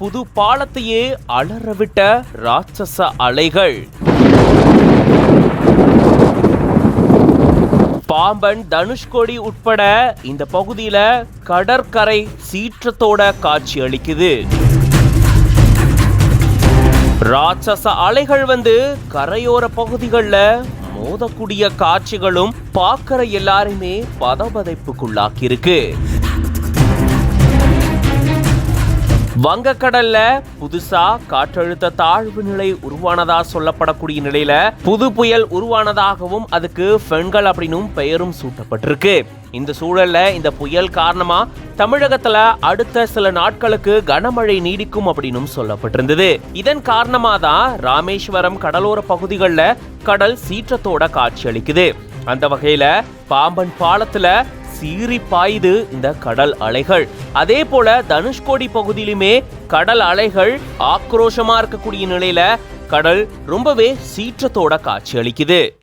புது பாலத்தையே அலறவிட்ட ராட்சச அலைகள். பாம்பன், தனுஷ்கோடி உட்பட இந்த பகுதியில கடற்கரை சீற்றத்தோட காட்சி அளிக்குது. ராட்சச அலைகள் கரையோர பகுதிகளில் மோதக்கூடிய காட்சிகளும் பார்க்கிற எல்லாருமே பதபதைப்புக்குள்ளாக்கி இருக்கு. வங்கக்கடல்ல புதுசா காற்றழுத்த தாழ்வு நிலை உருவானதா சொல்லப்படக்கூடிய நிலையில புது புயல் உருவானதாகவும் அதுக்கு பெண்கள் அப்படின்னும் பெயரும் சூட்டப்பட்டிருக்கு. இந்த சூழல்ல இந்த புயல் காரணமா தமிழகத்துல அடுத்த சில நாட்களுக்கு கனமழை நீடிக்கும் அப்படின்னு சொல்லப்பட்டிருந்தது. இதன் காரணமா தான் ராமேஸ்வரம் கடலோர பகுதிகளில் கடல் சீற்றத்தோட காட்சி அளிக்குது. அந்த வகையில பாம்பன் பாலத்துல சீறி பாயுது இந்த கடல் அலைகள். அதே போல தனுஷ்கோடி பகுதியிலுமே கடல் அலைகள் ஆக்ரோஷமா இருக்கக்கூடிய நிலையில கடல் ரொம்பவே சீற்றத்தோட காட்சி அளிக்குது.